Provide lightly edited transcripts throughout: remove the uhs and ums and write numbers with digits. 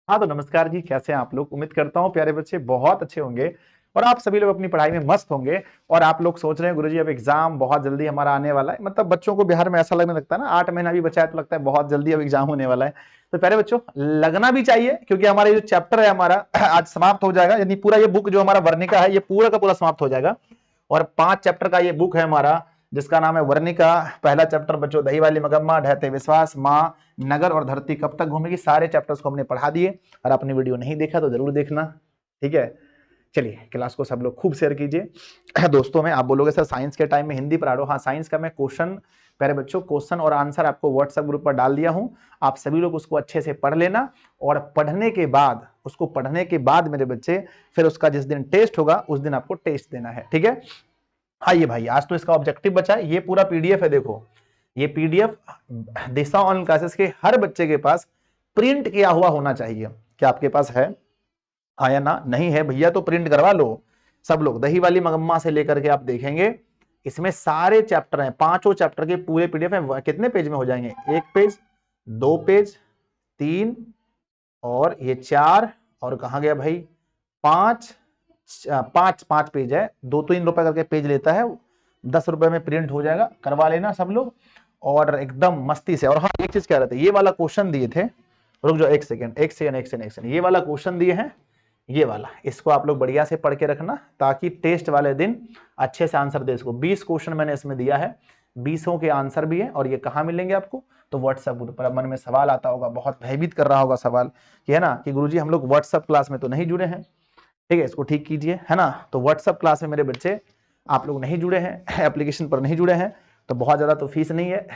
हाँ तो नमस्कार जी, कैसे हैं आप लोग। उम्मीद करता हूँ प्यारे बच्चे बहुत अच्छे होंगे और आप सभी लोग अपनी पढ़ाई में मस्त होंगे। और आप लोग सोच रहे हैं गुरुजी अब एग्जाम बहुत जल्दी हमारा आने वाला है। मतलब बच्चों को बिहार में ऐसा लगने लगता है ना, 8 महीना भी बचा है तो लगता है बहुत जल्दी अब एग्जाम होने वाला है। तो प्यारे बच्चों लगना भी चाहिए, क्योंकि हमारा ये जो चैप्टर है हमारा आज समाप्त हो जाएगा। यानी पूरा ये बुक जो हमारा वर्णिका है ये पूरा का पूरा समाप्त हो जाएगा। और 5 चैप्टर का ये बुक है हमारा, जिसका नाम है वर्णिका। पहला चैप्टर बच्चों दही वाली मगम्मा, ढहते विश्वास, माँ, नगर और धरती कब तक घूमेगी, सारे चैप्टर्स को हमने पढ़ा दिए। और आपने वीडियो नहीं देखा तो जरूर देखना, ठीक है। चलिए क्लास को सब लोग खूब शेयर कीजिए दोस्तों में। आप बोलोगे सर साइंस के टाइम में हिंदी पढ़ा रहे हो। हाँ, साइंस का मैं क्वेश्चन, प्यारे बच्चों क्वेश्चन और आंसर आपको व्हाट्सएप ग्रुप पर डाल दिया हूं। आप सभी लोग उसको अच्छे से पढ़ लेना, और पढ़ने के बाद उसको पढ़ने के बाद मेरे बच्चे फिर उसका जिस दिन टेस्ट होगा उस दिन आपको टेस्ट देना है, ठीक है। हाँ ये भाई आज तो इसका ऑब्जेक्टिव बचा है, ये पूरा पीडीएफ है। देखो ये पीडीएफ दिशा ऑनलाइन क्लासेस के हर बच्चे के पास प्रिंट किया हुआ होना चाहिए। क्या आपके पास है? हाँ या ना? नहीं है भैया तो प्रिंट करवा लो। सब लोग दही वाली मगम्मा से लेकर के आप देखेंगे इसमें सारे चैप्टर हैं, 5 चैप्टर के पूरे पीडीएफ है। कितने पेज में हो जाएंगे? 1 पेज, 2 पेज, 3 और ये 4, और कहा गया भाई 5। 5 पेज है, 2-3 रुपए करके पेज लेता है। 10 रुपए में प्रिंट हो जाएगा, करवा लेना सब लोग और एकदम मस्ती से। और हाँ एक चीज कह रहे थे, ये वाला क्वेश्चन दिए थे, रुक जाओ एक सेकेंड एक सेकेंड एक सेकेंड एक सेकेंड, ये वाला क्वेश्चन दिए हैं, ये वाला, इसको आप लोग बढ़िया से पढ़ के रखना ताकि टेस्ट वाले दिन अच्छे से आंसर दे। इसको 20 क्वेश्चन मैंने इसमें दिया है, 20 के आंसर भी है। और ये कहाँ मिलेंगे आपको? तो व्हाट्सएप ग्रुप पर। मन में सवाल आता होगा, बहुत भयभीत कर रहा होगा सवाल कि है ना कि गुरुजी हम लोग व्हाट्सएप क्लास में तो नहीं जुड़े हैं, ठीक है, इसको ठीक कीजिए, है ना। तो व्हाट्सएप क्लास में मेरे बच्चे आप लोग नहीं जुड़े हैं, एप्लीकेशन पर नहीं जुड़े हैं, तो बहुत ज़्यादा तो फीस नहीं है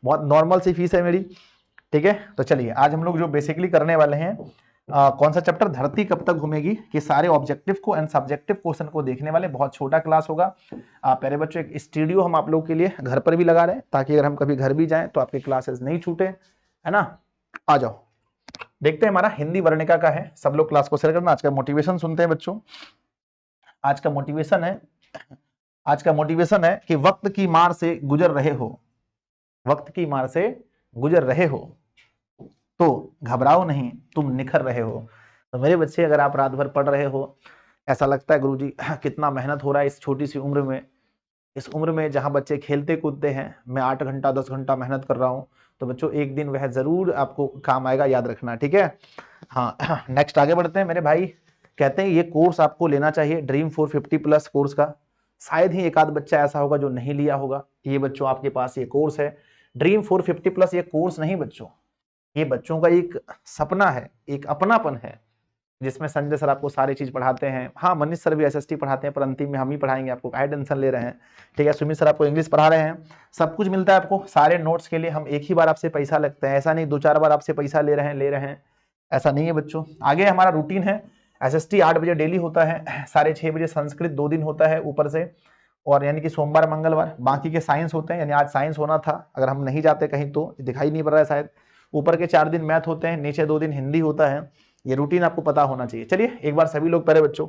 बहुत नॉर्मल सी फीस है मेरी, ठीक है। तो चलिए आज हम लोग जो बेसिकली करने वाले हैं कौन सा चैप्टर, धरती कब तक घूमेगी के सारे ऑब्जेक्टिव को एंड सब्जेक्टिव क्वेश्चन को देखने वाले। बहुत छोटा क्लास होगा प्यारे बच्चों। एक स्टूडियो हम आप लोग के लिए घर पर भी लगा रहे हैं ताकि अगर हम कभी घर भी जाएं तो आपके क्लासेस नहीं छूटे, है ना। आ जाओ देखते हैं, हमारा हिंदी वर्णिका का है। सब लोग क्लास को शेयर करना। आज का मोटिवेशन सुनते हैं बच्चों। आज का मोटिवेशन है, आज का मोटिवेशन है कि वक्त की मार से गुजर रहे हो, वक्त की मार से गुजर रहे हो तो घबराओ नहीं, तुम निखर रहे हो। तो मेरे बच्चे अगर आप रात भर पढ़ रहे हो, ऐसा लगता है गुरुजी कितना मेहनत हो रहा है इस छोटी सी उम्र में, इस उम्र में जहां बच्चे खेलते कूदते हैं, मैं 8 घंटा 10 घंटा मेहनत कर रहा हूं, तो बच्चों एक दिन वह जरूर आपको काम आएगा, याद रखना, ठीक है। हाँ नेक्स्ट आगे बढ़ते हैं मेरे भाई। कहते हैं ये कोर्स आपको लेना चाहिए, ड्रीम 450 प्लस कोर्स का। शायद ही एक आध बच्चा ऐसा होगा जो नहीं लिया होगा। ये बच्चों आपके पास ये कोर्स है ड्रीम 450 प्लस। ये कोर्स नहीं बच्चों, ये बच्चों का एक सपना है, एक अपनापन है, जिसमें संजय सर आपको सारी चीज पढ़ाते हैं। हाँ मनीष सर भी एसएसटी पढ़ाते हैं, पर अंतिम में हम ही पढ़ाएंगे आपको, काहे टेंशन ले रहे हैं, ठीक है। सुमित सर आपको इंग्लिश पढ़ा रहे हैं, सब कुछ मिलता है आपको। सारे नोट्स के लिए हम एक ही बार आपसे पैसा लगते हैं, ऐसा नहीं 2-4 बार आपसे पैसा ले रहे हैं, ऐसा नहीं है बच्चों। आगे हमारा रूटीन है, एसएसटी 8 बजे डेली होता है, 6:30 बजे संस्कृत 2 दिन होता है ऊपर से, और यानी कि सोमवार मंगलवार। बाकी के साइंस होते हैं, यानी आज साइंस होना था, अगर हम नहीं जाते कहीं तो दिखाई नहीं पड़ रहा है शायद। ऊपर के 4 दिन मैथ होते हैं, नीचे 2 दिन हिंदी होता है। ये रूटीन आपको पता होना चाहिए। चलिए एक बार सभी लोग पहले बच्चों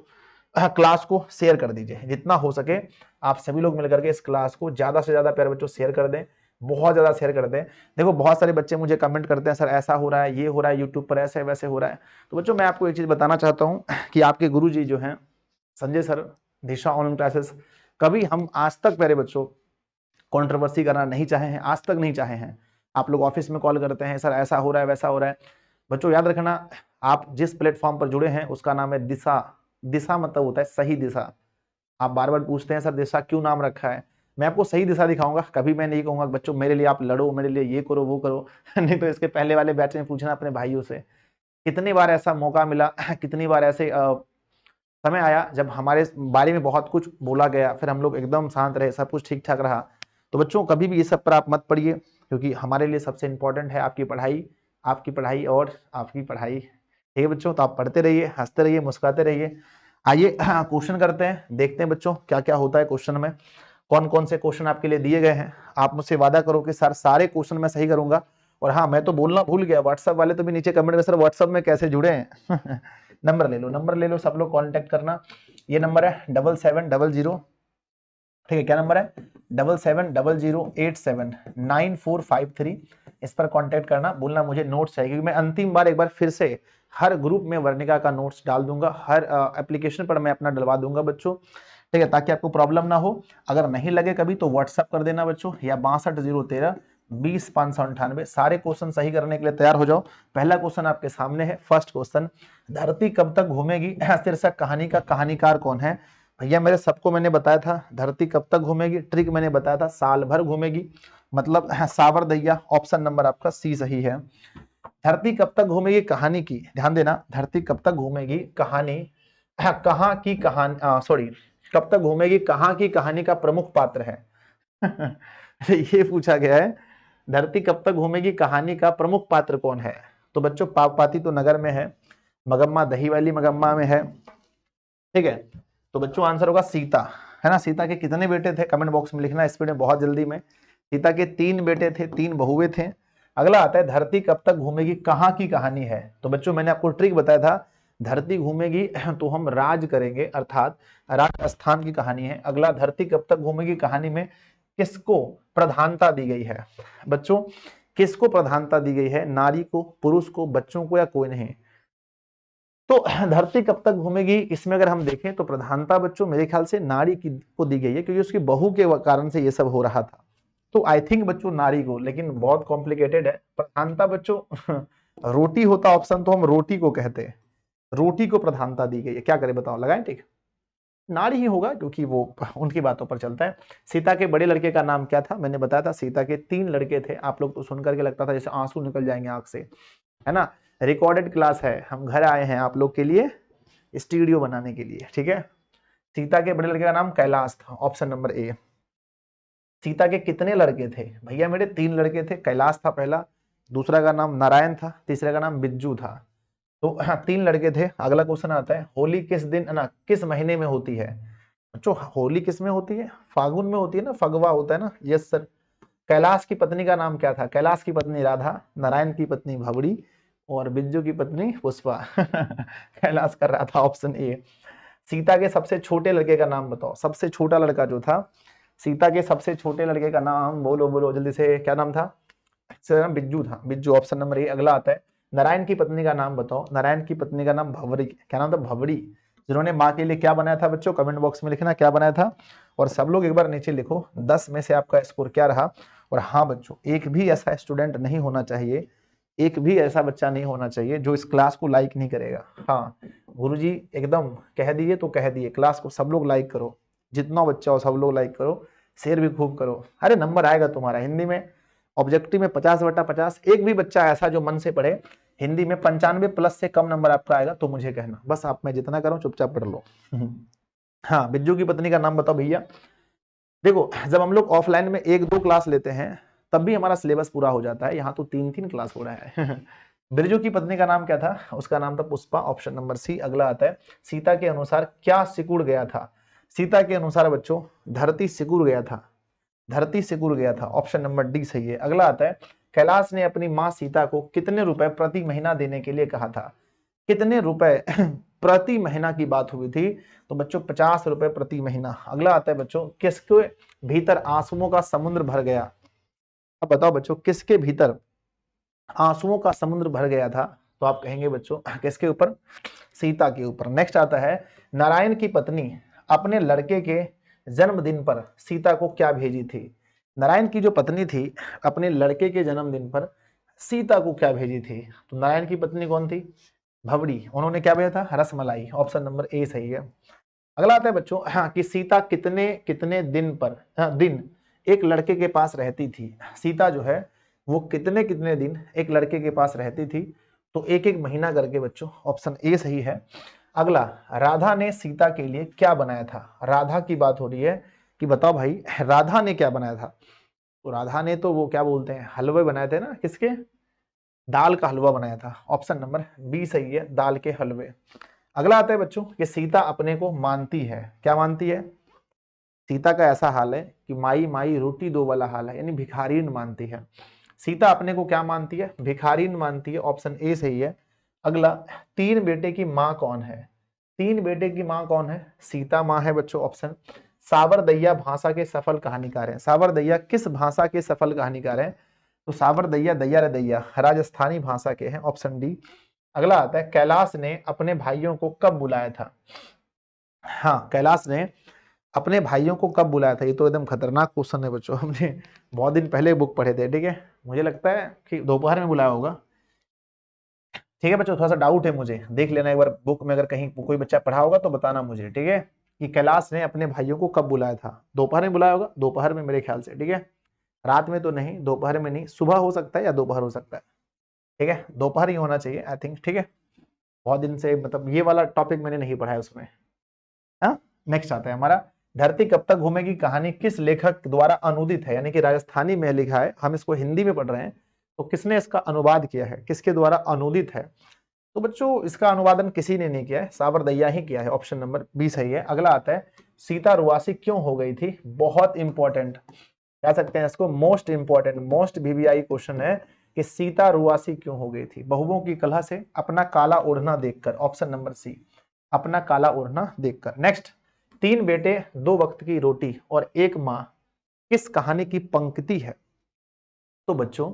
क्लास को शेयर कर दीजिए, जितना हो सके आप सभी लोग मिलकर के इस क्लास को ज्यादा से ज्यादा प्यारे बच्चों शेयर कर दें, बहुत ज्यादा शेयर कर दें। देखो बहुत सारे बच्चे मुझे कमेंट करते हैं सर ऐसा हो रहा है, ये हो रहा है, यूट्यूब पर ऐसे वैसे हो रहा है। तो बच्चों मैं आपको एक चीज बताना चाहता हूँ कि आपके गुरु जी जो हैं संजय सर, दिशा ऑनलाइन क्लासेस, कभी हम आज तक प्यारे बच्चों कंट्रोवर्सी करना नहीं चाहे हैं, आज तक नहीं चाहे हैं। आप लोग ऑफिस में कॉल करते हैं सर ऐसा हो रहा है वैसा हो रहा है। बच्चों याद रखना, आप जिस प्लेटफॉर्म पर जुड़े हैं उसका नाम है दिशा। दिशा मतलब होता है सही दिशा। आप बार बार पूछते हैं सर दिशा क्यों नाम रखा है, मैं आपको सही दिशा दिखाऊंगा। कभी मैं नहीं कहूंगा बच्चों मेरे लिए आप लड़ो, मेरे लिए ये करो वो करो नहीं तो इसके पहले वाले बैच में पूछना अपने भाइयों से, कितनी बार ऐसा मौका मिला कितनी बार ऐसे समय आया जब हमारे बारे में बहुत कुछ बोला गया, फिर हम लोग एकदम शांत रहे, सब कुछ ठीक ठाक रहा। तो बच्चों कभी भी इस सब पर आप मत पढ़िए, क्योंकि हमारे लिए सबसे इंपॉर्टेंट है आपकी पढ़ाई, आपकी पढ़ाई और आपकी पढ़ाई, ठीक है बच्चों। तो आप पढ़ते रहिए, हंसते रहिए, मुस्कुराते रहिए। आइए क्वेश्चन करते हैं, देखते हैं बच्चों क्या क्या होता है क्वेश्चन में, कौन कौन से क्वेश्चन आपके लिए दिए गए हैं। आप मुझसे वादा करो कि सर सारे क्वेश्चन मैं सही करूंगा। और हाँ मैं तो बोलना भूल गया, व्हाट्सएप वाले तो भी नीचे कमेंट में सर व्हाट्सएप में कैसे जुड़े हैं नंबर ले लो, नंबर ले लो, सब लोग कांटेक्ट करना। ये नंबर है 7700 ठीक है, क्या नंबर है 7700879453। इस पर कांटेक्ट करना, बोलना मुझे नोट्स चाहिए, क्योंकि मैं अंतिम बार एक बार फिर से हर ग्रुप में वर्णिका का नोट्स डाल दूंगा, हर एप्लीकेशन पर मैं अपना डलवा दूंगा बच्चों, ठीक है, ताकि आपको प्रॉब्लम ना हो। अगर नहीं लगे कभी तो व्हाट्सअप कर देना बच्चों, या 62 013 20 598। सारे क्वेश्चन सही करने के लिए तैयार हो जाओ। पहला क्वेश्चन आपके सामने है, फर्स्ट क्वेश्चन, धरती कब तक घूमेगी शीर्षक कहानी का कहानीकार कौन है? भैया मेरे सबको मैंने बताया था धरती कब तक घूमेगी, ट्रिक मैंने बताया था साल भर घूमेगी, मतलब सावर दैया। ऑप्शन नंबर आपका सी सही है। धरती कब तक घूमेगी कहानी की, ध्यान देना, धरती कब तक घूमेगी कहानी, कहाँ की कहानी, सॉरी, कब तक घूमेगी कहाँ की कहानी का प्रमुख पात्र है ये पूछा गया है, धरती कब तक घूमेगी कहानी का प्रमुख पात्र कौन है? तो बच्चों पाती तो नगर में है, मगम्मा दही वाली मगम्मा में है, ठीक है, तो बच्चों आंसर होगा सीता, है ना। सीता के कितने बेटे थे कमेंट बॉक्स में लिखना स्पीड में, बहुत जल्दी में। सीता के 3 बेटे थे, 3 बहुए थे। अगला आता है धरती कब तक घूमेगी कहाँ की कहानी है। तो बच्चों मैंने आपको ट्रिक बताया था, धरती घूमेगी तो हम राज करेंगे, अर्थात राजस्थान की कहानी है। अगला धरती कब तक घूमेगी कहानी में किसको प्रधानता दी गई है? बच्चों किसको प्रधानता दी गई है, नारी को, पुरुष को, बच्चों को, या कोई नहीं? तो धरती कब तक घूमेगी, इसमें अगर हम देखें तो प्रधानता बच्चों मेरे ख्याल से नारी की को दी गई है, क्योंकि उसकी बहू के कारण से ये सब हो रहा था। तो आई थिंक बच्चों नारी को, लेकिन बहुत कॉम्प्लिकेटेड है। प्रधानता बच्चों रोटी होता ऑप्शन तो हम रोटी को कहते हैं, रोटी को प्रधानता दी गई है, क्या करें बताओ, लगाएं टिक? नारी ही होगा, क्योंकि वो उनकी बातों पर चलता है। सीता के बड़े लड़के का नाम क्या था? मैंने बताया था सीता के 3 लड़के थे। आप लोग तो सुनकर के लगता था जैसे आंसू निकल जाएंगे आंख से, है ना। रिकॉर्डेड क्लास है, हम घर आए हैं आप लोग के लिए स्टूडियो बनाने के लिए, ठीक है। सीता के बड़े लड़के का नाम कैलाश था, ऑप्शन नंबर ए। सीता के कितने लड़के थे? भैया मेरे 3 लड़के थे, कैलाश था पहला, दूसरा का नाम नारायण था, तीसरे का नाम बिज्जू था। तो 3 लड़के थे। अगला क्वेश्चन आता है, होली किस दिन ना किस महीने में होती है? बच्चों होली किस में होती है? फागुन में होती है ना, फगवा होता है ना, यस सर। कैलाश की पत्नी का नाम क्या था? कैलाश की पत्नी राधा, नारायण की पत्नी भवड़ी, और बिज्जू की पत्नी पुष्पा कैलाश कर रहा था, ऑप्शन ए। सीता के सबसे छोटे लड़के का नाम बताओ, सबसे छोटा लड़का जो था, सीता के सबसे छोटे लड़के का नाम बोलो बोलो जल्दी से, क्या नाम था? नाम बिज्जू था, बिज्जू, ऑप्शन नंबर ए। अगला आता है, नारायण की पत्नी का नाम बताओ। नारायण की पत्नी का नाम भवरी, क्या नाम था? भवड़ी। जिन्होंने माँ के लिए क्या बनाया था बच्चों, कमेंट बॉक्स में लिखना क्या बनाया था। और सब लोग एक बार नीचे लिखो 10 में से आपका स्कोर क्या रहा। और हाँ बच्चों, एक भी ऐसा स्टूडेंट नहीं होना चाहिए, एक भी ऐसा बच्चा नहीं होना चाहिए जो इस क्लास को लाइक नहीं करेगा। हाँ गुरुजी एकदम कह दिए तो कह दिए, क्लास को सब लोग लाइक करो, जितना बच्चा हो सब लोग लाइक करो, शेयर भी खूब करो। अरे नंबर आएगा तुम्हारा हिंदी में, ऑब्जेक्टिव में 50/50। एक भी बच्चा ऐसा जो मन से पढ़े, हिंदी में 95+ से कम नंबर आपका आएगा तो मुझे कहना, बस आप मैं जितना करूं चुपचाप पढ़ लो हाँ बिज्जू की पत्नी का नाम बताओ भैया। देखो जब हम लोग ऑफलाइन में 1-2 क्लास लेते हैं तब भी हमारा सिलेबस पूरा हो जाता है, यहाँ तो 3-3 क्लास हो रहा है बिरजू की पत्नी का नाम क्या था? उसका नाम था पुष्पा, ऑप्शन नंबर सी। अगला आता है, सीता के अनुसार क्या सिकुड़ गया था? सीता के अनुसार बच्चों धरती सिकुड़ गया था, धरती सिकुड़ गया था, ऑप्शन नंबर डी सही है। अगला आता है, कैलाश ने अपनी माँ सीता को कितने रुपए प्रति महीना देने के लिए कहा था? कितने रुपए प्रति महीना की बात हुई थी? तो बच्चों 50 रुपए प्रति महीना। अगला आता है बच्चों, किसके भीतर आंसुओं का समुद्र भर गया? अब बताओ बच्चों किसके भीतर आंसुओं का समुद्र भर गया था? तो आप कहेंगे बच्चों किसके ऊपर? सीता के ऊपर। नेक्स्ट आता है, नारायण की पत्नी अपने लड़के के जन्मदिन पर सीता को क्या भेजी थी? नारायण की जो पत्नी थी अपने लड़के के जन्मदिन पर सीता को क्या भेजी थी? तो नारायण की पत्नी कौन थी? भवड़ी। उन्होंने क्या भेजा था? रसमलाई, ऑप्शन नंबर ए सही है। अगला आता है बच्चों, हाँ कि सीता कितने कितने दिन पर दिन एक लड़के के पास रहती थी? सीता जो है वो कितने कितने दिन एक लड़के के पास रहती थी? तो 1-1 महीना करके बच्चों, ऑप्शन ए सही है। अगला, राधा ने सीता के लिए क्या बनाया था? राधा की बात हो रही है कि बताओ भाई राधा ने क्या बनाया था? तो राधा ने तो वो क्या बोलते हैं हलवे बनाए थे ना, किसके? दाल का हलवा बनाया था, ऑप्शन नंबर बी सही है, दाल के हलवे। अगला आता है बच्चों कि सीता अपने को मानती है, क्या मानती है? सीता का ऐसा हाल है कि माई माई रोटी दो वाला हाल है, यानी भिखारीन मानती है। सीता अपने को क्या मानती है? भिखारीन मानती है, ऑप्शन ए सही है। अगला, 3 बेटे की माँ कौन है? 3 बेटे की माँ कौन है? सीता माँ है बच्चों, ऑप्शन सावरदैया भाषा के सफल कहानीकार हैं। सावरदैया किस भाषा के सफल कहानीकार हैं? तो सावरदैया दैया रे दैया राजस्थानी भाषा के हैं, ऑप्शन डी। अगला आता है कैलाश ने अपने भाइयों को कब बुलाया था? हाँ, कैलाश ने अपने भाइयों को कब बुलाया था? ये तो एकदम खतरनाक क्वेश्चन है बच्चों, हमने बहुत दिन पहले बुक पढ़े थे, ठीक है। मुझे लगता है कि दोपहर में बुलाया होगा, ठीक है बच्चों। थोड़ा सा डाउट है मुझे, देख लेना एक बार बुक में, अगर कहीं कोई बच्चा पढ़ा होगा तो बताना मुझे, ठीक है, कि कैलाश ने अपने भाइयों को कब बुलाया था। दोपहर में बुलाया होगा, दोपहर में मेरे ख्याल से, ठीक है। रात में तो नहीं, दोपहर में नहीं, सुबह हो सकता है या दोपहर हो सकता है, ठीक है। दोपहर ही होना चाहिए आई थिंक, ठीक है। बहुत दिन से मतलब ये वाला टॉपिक मैंने नहीं पढ़ा है उसमें। हाँ, नेक्स्ट आता है हमारा, धरती कब तक घूमेगी कहानी किस लेखक द्वारा अनुदित है? यानी कि राजस्थानी में लिखा है, हम इसको हिंदी में पढ़ रहे हैं, तो किसने इसका अनुवाद किया है, किसके द्वारा अनुदित है? तो बच्चों इसका अनुवादन किसी ने नहीं किया है, सावरदैया ही किया है, ऑप्शन नंबर बी सही है। अगला आता है सीता रुआसी क्यों हो गई थी? बहुत इंपॉर्टेंट कह सकते हैं इसको, most important, most VVI question है कि सीता रुआसी क्यों हो गई थी? बहुओं की कलह से, अपना काला ओढ़ना देखकर, ऑप्शन नंबर सी, अपना काला ओढ़ना देखकर। नेक्स्ट, तीन बेटे दो वक्त की रोटी और एक माँ किस कहानी की पंक्ति है? तो बच्चों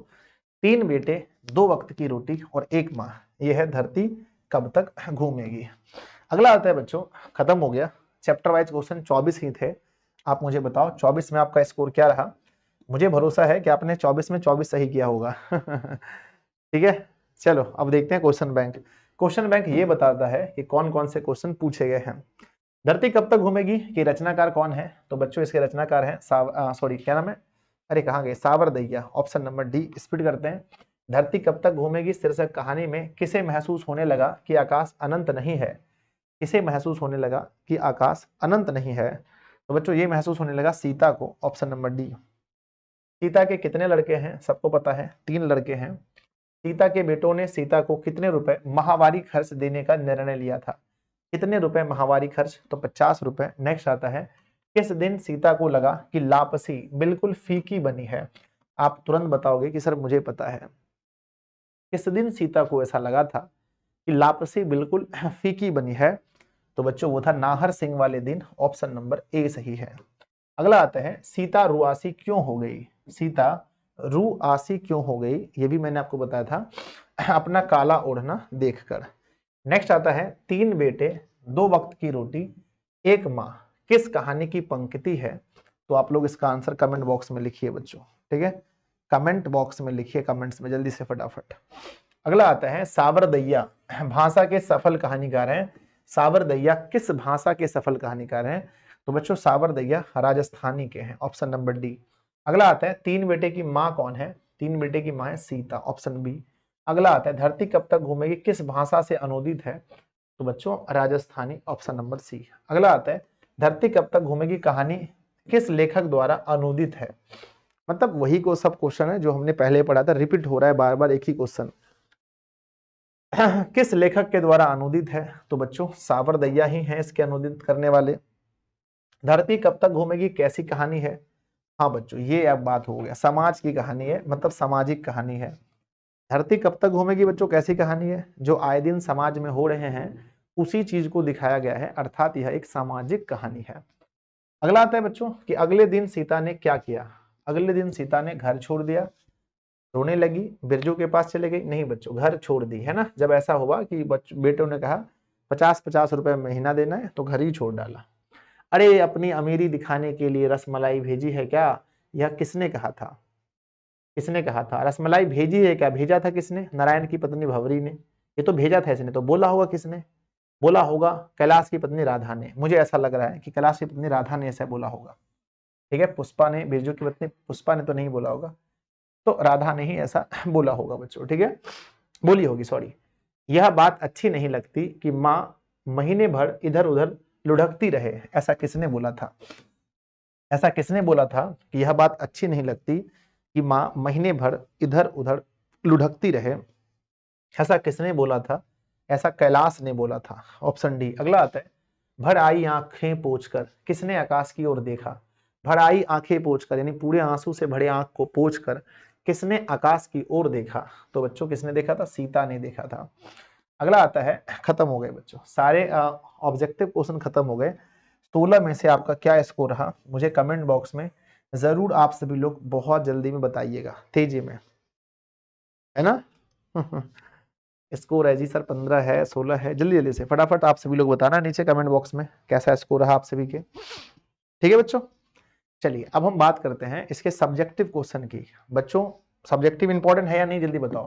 तीन बेटे दो वक्त की रोटी और एक माँ, यह है धरती कब तक घूमेगी। अगला आता है बच्चों, खत्म हो गया चैप्टर वाइज क्वेश्चन, 24 ही थे। आप मुझे बताओ 24 में आपका स्कोर क्या रहा? मुझे भरोसा है कि आपने 24 में 24 सही किया होगा। ठीक है, चलो अब देखते हैं क्वेश्चन बैंक। क्वेश्चन बैंक ये बताता है कि कौन कौन से क्वेश्चन पूछे गए हैं। धरती कब तक घूमेगी की रचनाकार कौन है? तो बच्चों इसके रचनाकार हैं सॉरी क्या नाम है, अरे कहाँ गए, सावरदैया, ऑप्शन नंबर डी। स्पीड करते हैं। धरती कब तक घूमेगी शीर्षक कहानी में किसे महसूस होने लगा कि आकाश अनंत नहीं है? किसे महसूस होने लगा कि आकाश अनंत नहीं है? तो बच्चों ये महसूस होने लगा सीता को, ऑप्शन नंबर डी। सीता के कितने लड़के हैं? सबको पता है, तीन लड़के हैं। सीता के बेटों ने सीता को कितने रुपए माहवारी खर्च देने का निर्णय लिया था? कितने रुपए माहवारी खर्च? तो 50 रुपए। नेक्स्ट आता है किस दिन सीता को लगा कि लापसी बिल्कुल फीकी बनी है? आप तुरंत बताओगे कि सर मुझे पता है। किस दिन सीता को ऐसा लगा था कि लापसी बिल्कुल फीकी बनी है? तो बच्चों वो था नाहर सिंह वाले दिन, ऑप्शन नंबर ए सही है। अगला आता है सीता रुआसी क्यों हो गई? सीता रुआसी क्यों हो गई, ये भी मैंने आपको बताया था, अपना काला ओढ़ना देखकर। नेक्स्ट आता है तीन बेटे दो वक्त की रोटी एक माँ किस कहानी की पंक्ति है? तो आप लोग इसका आंसर कमेंट बॉक्स में लिखिए बच्चों, ठीक है, कमेंट बॉक्स में लिखिए, कमेंट्स में जल्दी से फटाफट। अगला आता है सावरदैया भाषा के सफल कहानीकार हैं। सावरदैया किस भाषा के सफल कहानीकार हैं? तो बच्चों सावरदैया राजस्थानी के हैं, ऑप्शन नंबर डी। अगला आता है तीन बेटे की माँ कौन है? तीन बेटे की माँ है सीता, ऑप्शन बी। अगला आता है धरती कब तक घूमेगी किस भाषा से अनुदित है? तो बच्चों राजस्थानी, ऑप्शन नंबर सी। अगला आता है धरती कब तक घूमेगी कहानी किस लेखक द्वारा अनुदित है? मतलब वही को सब क्वेश्चन है जो हमने पहले पढ़ा था, रिपीट हो रहा है बार बार एक ही क्वेश्चन। किस लेखक के द्वारा अनुदित है? तो बच्चों सावरदैया ही हैं इसके अनुदित करने वाले। धरती कब तक घूमेगी कैसी कहानी है? हाँ बच्चों ये अब बात हो गया, समाज की कहानी है, मतलब सामाजिक कहानी है। धरती कब तक घूमेगी बच्चों कैसी कहानी है? जो आए दिन समाज में हो रहे हैं उसी चीज को दिखाया गया है, अर्थात यह एक सामाजिक कहानी है। अगला आता है बच्चों कि अगले दिन सीता ने क्या किया? अगले दिन सीता ने घर छोड़ दिया, रोने लगी, बिरजू के पास चले गई? नहीं बच्चों, घर छोड़ दी है ना। जब ऐसा हुआ कि बेटों ने कहा 50-50 रुपए महीना देना है तो घर ही छोड़ डाला। अरे अपनी अमीरी दिखाने के लिए रसमलाई भेजी है क्या? यह किसने कहा था? किसने कहा था रसमलाई भेजी है क्या? भेजा था किसने? नारायण की पत्नी भंवरी ने। ये तो भेजा था इसने, तो बोला होगा किसने? बोला होगा कैलाश की पत्नी राधा ने। मुझे ऐसा लग रहा है कि कैलाश की पत्नी राधा ने ऐसा बोला होगा, ठीक है। पुष्पा ने, बिरजू की पत्नी पुष्पा ने तो नहीं बोला होगा, तो राधा ने ही ऐसा बोला होगा बच्चों, ठीक है, बोली होगी, सॉरी। यह बात अच्छी नहीं लगती कि माँ महीने भर इधर उधर लुढ़कती रहे, ऐसा किसने बोला था? ऐसा किसने बोला था कि यह बात अच्छी नहीं लगती कि माँ महीने भर इधर उधर लुढ़कती रहे? ऐसा किसने बोला था? ऐसा कैलाश ने बोला था, ऑप्शन डी। अगला आता है भर आई आंखें पोंछकर किसने आकाश की ओर देखा? भर आई आंखें पोंछकर यानी पूरे आंसू से भरे आंख को पोंछकर किसने आकाश की ओर देखा? तो बच्चों किसने देखा था? सीता ने देखा था। अगला आता है, खत्म हो गए बच्चों सारे ऑब्जेक्टिव क्वेश्चन खत्म हो गए। 16 में से आपका क्या स्कोर रहा, मुझे कमेंट बॉक्स में जरूर आप सभी लोग बहुत जल्दी में बताइएगा, तेजी में, है ना। स्कोर है जी सर 15 है, 16 है, जल्दी जल्दी से फटाफट आप सभी लोग बताना नीचे कमेंट बॉक्स में कैसा स्कोर रहा आप सभी के। ठीक है बच्चों, चलिए अब हम बात करते हैं इसके सब्जेक्टिव क्वेश्चन की। बच्चों सब्जेक्टिव इंपॉर्टेंट है या नहीं, जल्दी बताओ,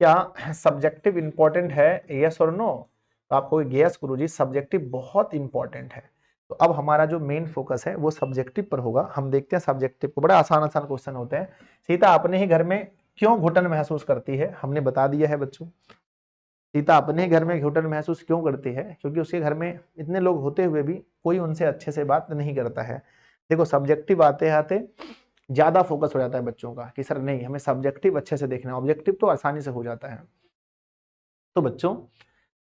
क्या सब्जेक्टिव इंपॉर्टेंट है, यस और नो। तो आपको यस गुरुजी सब्जेक्टिव बहुत इंपॉर्टेंट है। तो अब हमारा जो मेन फोकस है वो सब्जेक्टिव पर होगा। हम देखते हैं सब्जेक्टिव को, बड़ा आसान आसान क्वेश्चन होते हैं। सीता अपने ही घर में क्यों घुटन महसूस करती है, हमने बता दिया है बच्चों। सीता अपने घर में घुटन महसूस क्यों करती है, क्योंकि उसके घर में इतने लोग होते हुए भी कोई उनसे अच्छे से बात नहीं करता है। देखो सब्जेक्टिव आते आते ज्यादा फोकस हो जाता है बच्चों का कि सर नहीं हमें सब्जेक्टिव अच्छे से देखना है, ऑब्जेक्टिव तो आसानी से हो जाता है। तो बच्चों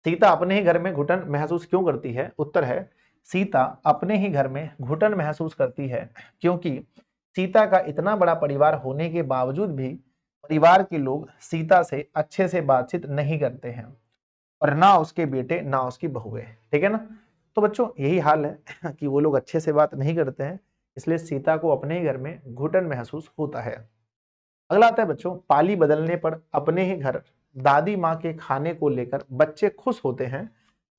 सीता अपने ही घर में घुटन महसूस क्यों करती है, उत्तर है सीता अपने ही घर में घुटन महसूस करती है क्योंकि सीता का इतना बड़ा परिवार होने के बावजूद भी परिवार के लोग सीता से अच्छे से बातचीत नहीं करते हैं, और ना उसके बेटे ना उसकी बहुएं। ठीक है ना। तो बच्चों यही हाल है कि वो लोग अच्छे से बात नहीं करते हैं, इसलिए सीता को अपने ही घर में घुटन महसूस होता है। अगला आता है बच्चों, पाली बदलने पर अपने ही घर दादी माँ के खाने को लेकर बच्चे खुश होते हैं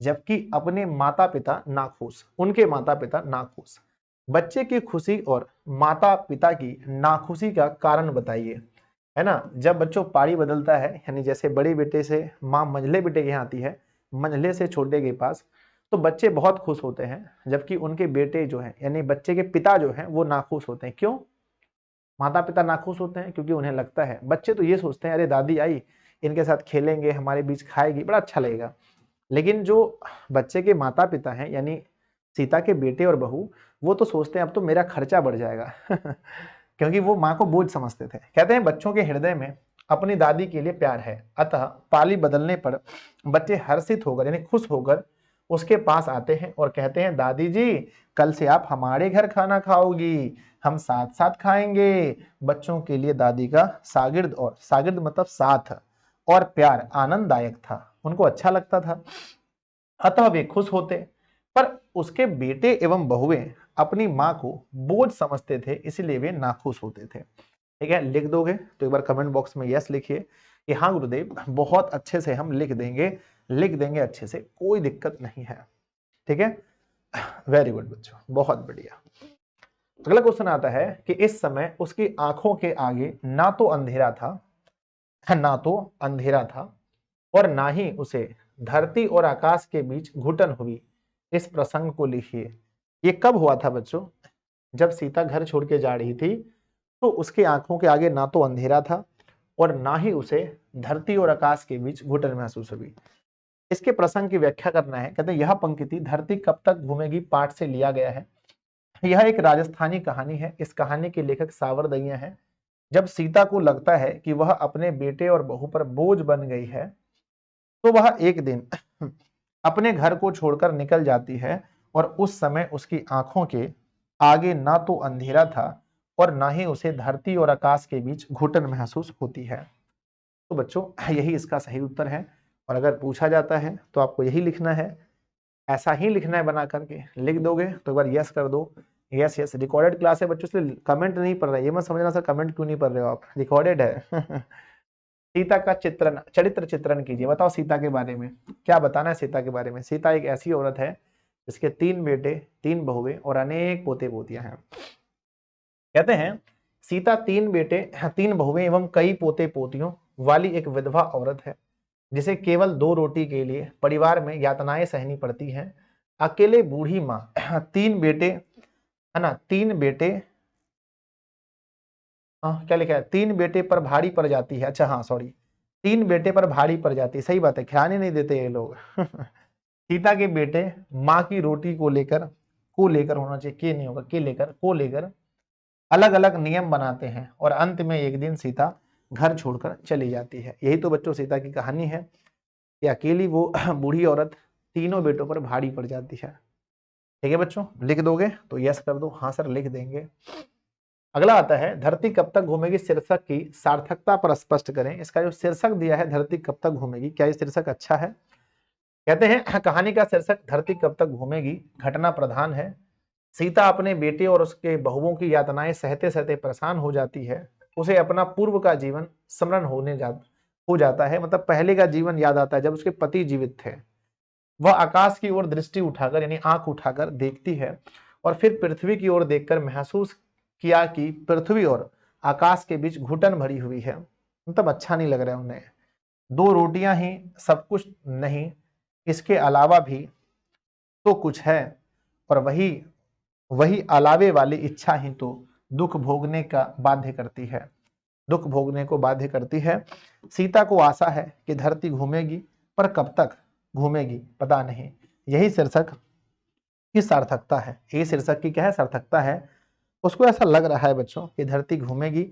जबकि अपने माता पिता नाखुश, उनके माता पिता नाखुश। बच्चे की खुशी और माता पिता की नाखुशी का कारण बताइए, है ना। जब बच्चों पारी बदलता है, यानी जैसे बड़े बेटे से माँ मंझले बेटे के यहाँ आती है, मंझले से छोटे के पास, तो बच्चे बहुत खुश होते हैं जबकि उनके बेटे जो है यानी बच्चे के पिता जो है वो नाखुश होते हैं। क्यों माता पिता नाखुश होते हैं, क्योंकि उन्हें लगता है, बच्चे तो ये सोचते हैं अरे दादी आई इनके साथ खेलेंगे, हमारे बीच खाएगी, बड़ा अच्छा लगेगा। लेकिन जो बच्चे के माता पिता हैं यानी सीता के बेटे और बहू, वो तो सोचते हैं अब तो मेरा खर्चा बढ़ जाएगा क्योंकि वो माँ को बोझ समझते थे। कहते हैं बच्चों के हृदय में अपनी दादी के लिए प्यार है, अतः पाली बदलने पर बच्चे हर्षित होकर यानी खुश होकर उसके पास आते हैं और कहते हैं दादी जी कल से आप हमारे घर खाना खाओगी, हम साथ साथ खाएंगे। बच्चों के लिए दादी का सागिर्द, और सागिर्द मतलब साथ, और प्यार आनंददायक था, उनको अच्छा लगता था, अतः वे खुश होते। पर उसके बेटे एवं बहुएं अपनी माँ को बोझ समझते थे, इसलिए वे नाखुश होते थे। ठीक है, लिख दोगे तो एक बार कमेंट बॉक्स में यस लिखिए कि हाँ गुरुदेव बहुत अच्छे से हम लिख देंगे, लिख देंगे अच्छे से, कोई दिक्कत नहीं है। ठीक है, वेरी गुड बच्चों, बहुत बढ़िया। अगला क्वेश्चन आता है कि इस समय उसकी आंखों के आगे ना तो अंधेरा था, ना तो अंधेरा था, और ना ही उसे धरती और आकाश के बीच घुटन हुई। इस प्रसंग को लिखिए। ये कब हुआ था बच्चों, जब सीता घर छोड़ के जा रही थी, तो उसके आंखों के आगे ना तो अंधेरा था और ना ही उसे धरती और आकाश के बीच घुटन महसूस हुई। इसके प्रसंग की व्याख्या करना है। कहते हैं यह पंक्ति धरती कब तक घूमेगी पाठ से लिया गया है। यह एक राजस्थानी कहानी है। इस कहानी के लेखक सावरदैया हैं। जब सीता को लगता है कि वह अपने बेटे और बहू पर बोझ बन गई है, तो वह एक दिन अपने घर को छोड़कर निकल जाती है, और उस समय उसकी आंखों के आगे ना तो अंधेरा था और ना ही उसे धरती और आकाश के बीच घुटन महसूस होती है। तो बच्चों यही इसका सही उत्तर है, और अगर पूछा जाता है तो आपको यही लिखना है, ऐसा ही लिखना है, बना करके लिख दोगे तो एक बार यस कर दो। यस यस, रिकॉर्डेड क्लास है बच्चों, इसलिए कमेंट नहीं पढ़ रहा है, ये मत समझना सर कमेंट क्यों नहीं पढ़ रहे हो आप, रिकॉर्डेड है। सीता का चित्रण, चरित्र चित्रण कीजिए, बताओ सीता के बारे में क्या बताना है। सीता के बारे में, सीता एक ऐसी औरत है जिसके 3 बेटे, 3 बहुएं और अनेक पोते पोतियां हैं। कहते हैं सीता 3 बेटे, 3 बहुएं एवं कई पोते पोतियों वाली एक विधवा औरत है, जिसे केवल 2 रोटी के लिए परिवार में यातनाएं सहनी पड़ती हैं। अकेले बूढ़ी माँ 3 बेटे, है ना, 3 बेटे, क्या लिखा है, 3 बेटे पर भारी पड़ जाती है, अच्छा हाँ सॉरी, 3 बेटे पर भारी पड़ जाती है, सही बात है, ख्याल ही नहीं देते ये लोग। सीता के बेटे माँ की रोटी को लेकर होना चाहिए, के नहीं होगा, के लेकर, को लेकर अलग अलग नियम बनाते हैं, और अंत में एक दिन सीता घर छोड़कर चली जाती है। यही तो बच्चों सीता की कहानी है कि अकेली वो बूढ़ी औरत तीनों बेटों पर भारी पड़ जाती है। ठीक है बच्चों, लिख दोगे तो यस कर दो, हाँ सर लिख देंगे। अगला आता है धरती कब तक घूमेगी शीर्षक की सार्थकता पर स्पष्ट करें। इसका जो शीर्षक दिया है धरती कब तक घूमेगी, क्या ये शीर्षक अच्छा है, कहते हैं कहानी का शीर्षक धरती कब तक घूमेगी। घटना प्रधान है, सीता अपने बेटे और उसके बहुओं की यातनाएं सहते सहते परेशान हो जाती है। उसे अपना पूर्व का जीवन स्मरण हो जाता है, मतलब पहले का जीवन याद आता है जब उसके पति जीवित थे। वह आकाश की ओर दृष्टि उठाकर यानी आंख उठाकर देखती है और फिर पृथ्वी की ओर देखकर महसूस किया कि पृथ्वी और आकाश के बीच घुटन भरी हुई है, मतलब अच्छा नहीं लग रहा है उन्हें। दो रोटियां ही सब कुछ नहीं, इसके अलावा भी तो कुछ है, और वही वही अलावे वाली इच्छा ही तो दुख भोगने का बाध्य करती है, दुख भोगने को बाध्य करती है। सीता को आशा है कि धरती घूमेगी, पर कब तक घूमेगी पता नहीं। यही शीर्षक की सार्थकता है, यही शीर्षक की क्या है, सार्थकता है। उसको ऐसा लग रहा है बच्चों कि धरती घूमेगी,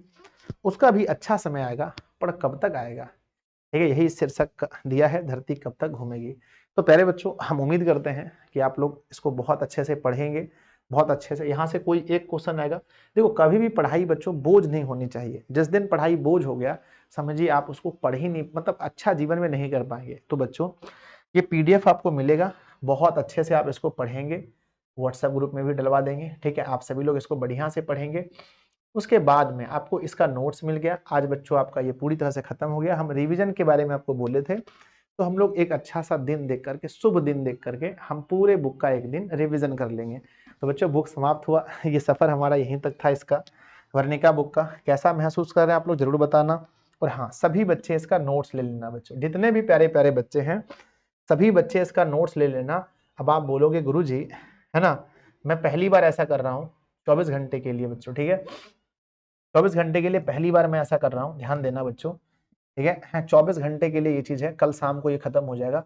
उसका भी अच्छा समय आएगा, पर कब तक आएगा। ठीक है, यही शीर्षक दिया है, धरती कब तक घूमेगी। तो प्यारे बच्चों, हम उम्मीद करते हैं कि आप लोग इसको बहुत अच्छे से पढ़ेंगे, बहुत अच्छे से। यहाँ से कोई एक क्वेश्चन आएगा। देखो, कभी भी पढ़ाई बच्चों बोझ नहीं होनी चाहिए। जिस दिन पढ़ाई बोझ हो गया, समझिए आप उसको पढ़ ही नहीं, मतलब अच्छा जीवन में नहीं कर पाएंगे। तो बच्चों, ये पीडीएफ आपको मिलेगा, बहुत अच्छे से आप इसको पढ़ेंगे, व्हाट्सएप ग्रुप में भी डलवा देंगे। ठीक है, आप सभी लोग इसको बढ़िया से पढ़ेंगे। उसके बाद में आपको इसका नोट्स मिल गया। आज बच्चों आपका ये पूरी तरह से खत्म हो गया। हम रिवीजन के बारे में आपको बोले थे, तो हम लोग एक अच्छा सा दिन देख करके, शुभ दिन देख करके हम पूरे बुक का एक दिन रिवीजन कर लेंगे। तो बच्चों, बुक समाप्त हुआ। ये सफर हमारा यहीं तक था इसका, वर्णिका बुक का। कैसा महसूस कर रहे हैं आप लोग, जरूर बताना। और हाँ, सभी बच्चे इसका नोट्स ले लेना बच्चों, जितने भी प्यारे प्यारे बच्चे हैं सभी बच्चे इसका नोट्स ले लेना। अब आप बोलोगे गुरुजी, है ना, मैं पहली बार ऐसा कर रहा हूँ 24 घंटे के लिए बच्चों। ठीक है, 24 घंटे के लिए पहली बार मैं ऐसा कर रहा हूँ, ध्यान देना बच्चों। ठीक है, 24 घंटे के लिए ये चीज है, कल शाम को ये खत्म हो जाएगा।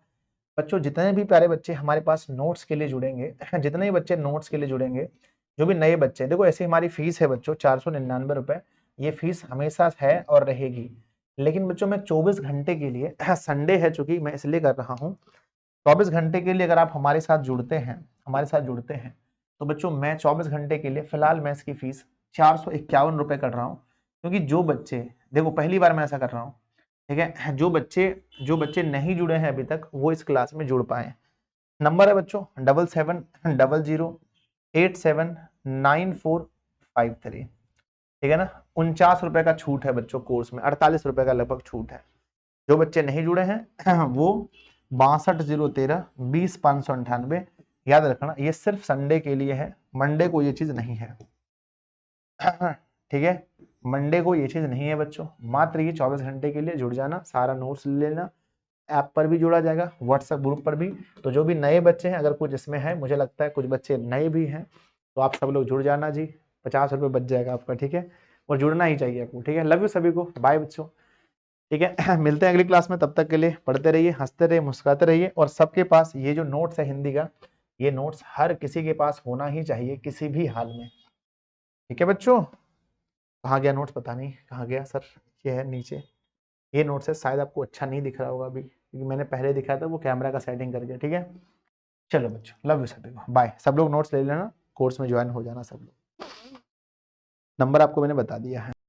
बच्चों, जितने भी प्यारे बच्चे हमारे पास नोट्स के लिए जुड़ेंगे, जितने भी बच्चे नोट्स के लिए जुड़ेंगे, जो भी नए बच्चे, देखो ऐसे हमारी फीस है बच्चों 499 रुपए। ये फीस हमेशा है और रहेगी। लेकिन बच्चों, मैं 24 घंटे के लिए, संडे है चूंकि, मैं इसलिए कर रहा हूँ 24 घंटे के लिए। अगर आप हमारे साथ जुड़ते हैं तो बच्चों, मैं 24 घंटे के लिए फिलहाल मैं इसकी फीस 451 रुपए कर रहा हूँ। क्योंकि जो बच्चे, देखो पहली बार मैं ऐसा कर रहा हूँ, ठीक है, जो बच्चे नहीं जुड़े हैं अभी तक, वो इस क्लास में जुड़ पाए। नंबर है बच्चों 7700879453। ठीक है ना, 49 रुपए का छूट है बच्चों कोर्स में, 48 रुपए का लगभग छूट है। जो बच्चे नहीं जुड़े हैं वो 62 013 20 598। याद रखना, ये सिर्फ संडे के लिए है, मंडे को ये चीज नहीं है। ठीक है, मंडे को ये चीज नहीं है बच्चों, मात्र ये 24 घंटे के लिए। जुड़ जाना, सारा नोट्स ले लेना। ऐप पर भी जोड़ा जाएगा, व्हाट्सएप ग्रुप पर भी। तो जो भी नए बच्चे हैं, अगर कुछ इसमें है, मुझे लगता है कुछ बच्चे नए भी हैं, तो आप सब लोग जुड़ जाना जी। 50 रुपये बच जाएगा आपका। ठीक है, और जुड़ना ही चाहिए आपको। ठीक है, लव यू सभी को, बाय बच्चों। ठीक है, मिलते हैं अगली क्लास में। तब तक के लिए पढ़ते रहिए, हंसते रहिए, मुस्कुराते रहिए। और सबके पास ये जो नोट्स है हिंदी का, ये नोट्स हर किसी के पास होना ही चाहिए किसी भी हाल में। ठीक है बच्चों, कहाँ गया नोट्स, पता नहीं कहाँ गया सर। ये है नीचे, ये नोट्स है, शायद आपको अच्छा नहीं दिख रहा होगा अभी, क्योंकि मैंने पहले दिखाया था वो कैमरा का सेटिंग करके। ठीक है, चलो बच्चों, लव यू सभी को, बाय। सब लोग नोट्स ले लेना, कोर्स में ज्वाइन हो जाना सब लोग। नंबर आपको मैंने बता दिया है।